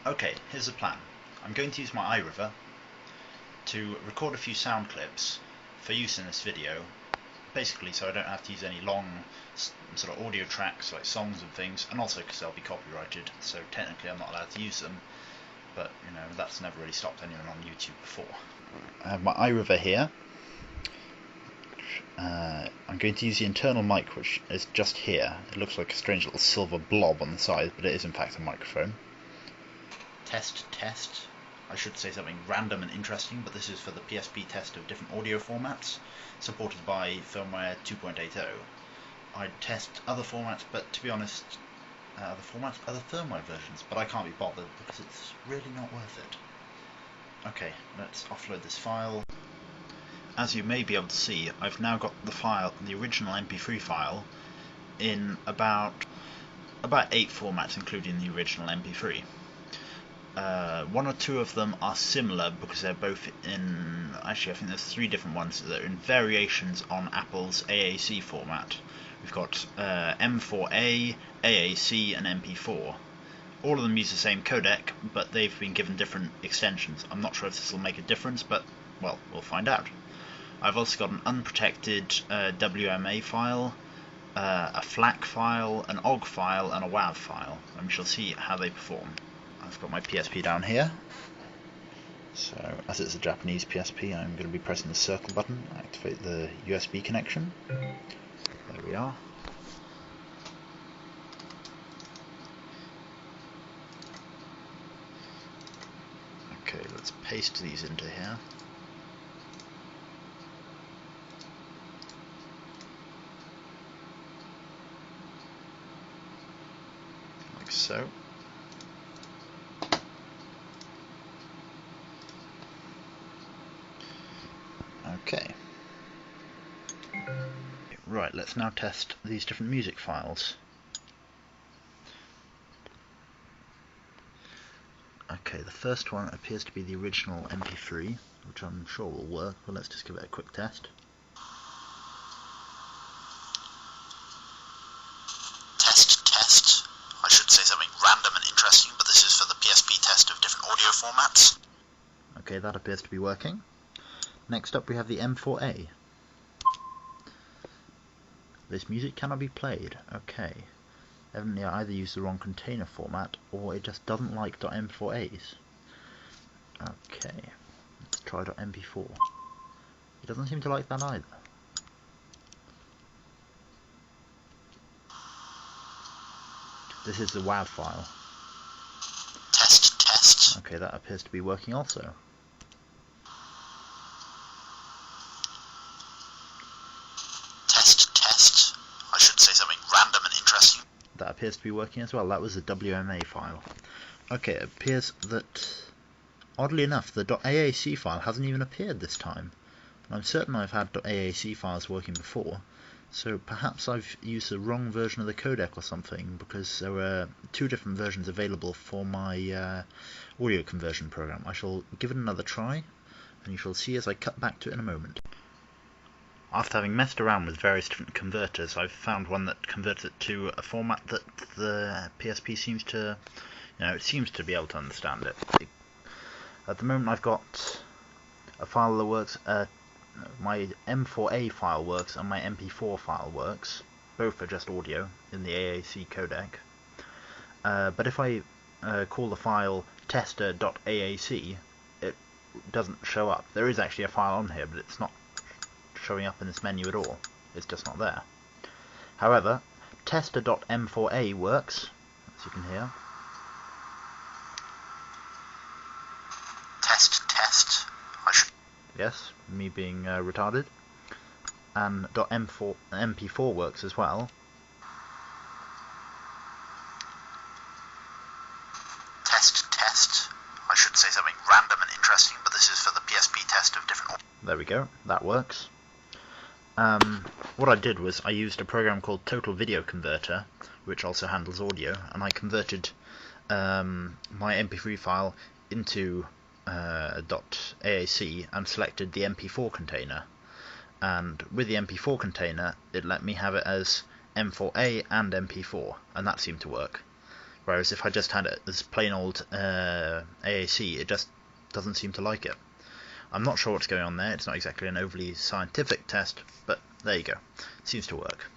Okay, here's the plan. I'm going to use my iRiver to record a few sound clips for use in this video, basically so I don't have to use any long sort of audio tracks like songs and things, and also because they'll be copyrighted, so technically I'm not allowed to use them, but you know, that's never really stopped anyone on YouTube before. I have my iRiver here. I'm going to use the internal mic, which is just here. It looks like a strange little silver blob on the side, but it is in fact a microphone. Test. I should say something random and interesting, but this is for the PSP test of different audio formats, supported by firmware 2.80. I'd test other formats, but to be honest, other firmware versions, but I can't be bothered because it's really not worth it. Okay, let's offload this file. As you may be able to see, I've now got the original MP3 file, in about 8 formats, including the original MP3. One or two of them are similar because they're both in, actually I think there's 3 different ones that are in variations on Apple's AAC format. We've got M4A, AAC and MP4. All of them use the same codec, but they've been given different extensions. I'm not sure if this will make a difference, but, well, we'll find out. I've also got an unprotected WMA file, a FLAC file, an OGG file and a WAV file, and we shall see how they perform. I've got my PSP down here, so as it's a Japanese PSP I'm going to be pressing the circle button, activate the USB connection. There we are. Okay, let's paste these into here. Like so. Okay. Right, let's now test these different music files. Okay, the first one appears to be the original MP3, which I'm sure will work, but let's just give it a quick test. Test. I should say something random and interesting, but this is for the PSP test of different audio formats. Okay, that appears to be working. Next up we have the M4A. This music cannot be played. Okay. Evidently I either used the wrong container format, or it just doesn't like .m4as. Okay. Let's try .mp4. It doesn't seem to like that either. This is the WAV file. Test. Okay, that appears to be working also. Test. I should say something random and interesting. That appears to be working as well. That was the WMA file. Okay, it appears that, oddly enough, the .AAC file hasn't even appeared this time. I'm certain I've had .AAC files working before, so perhaps I've used the wrong version of the codec or something, because there were 2 different versions available for my audio conversion program. I shall give it another try, and you shall see as I cut back to it in a moment. After having messed around with various different converters, I've found one that converts it to a format that the PSP seems to, it seems to be able to understand it. At the moment I've got a file that works, my M4A file works and my MP4 file works. Both are just audio in the AAC codec. But if I call the file tester.aac, it doesn't show up. There is actually a file on here, but it's not showing up in this menu at all. It's just not there. However, tester.m4a works, as you can hear. Test. Yes, me being retarded. And .mp4 works as well. Test. I should say something random and interesting, but this is for the PSP test of different. There we go. That works. What I did was I used a program called Total Video Converter, which also handles audio, and I converted my MP3 file into .aac and selected the MP4 container. And with the MP4 container, it let me have it as M4A and MP4, and that seemed to work. Whereas if I just had it as plain old AAC, it just doesn't seem to like it. I'm not sure what's going on there. It's not exactly an overly scientific test, but there you go. Seems to work.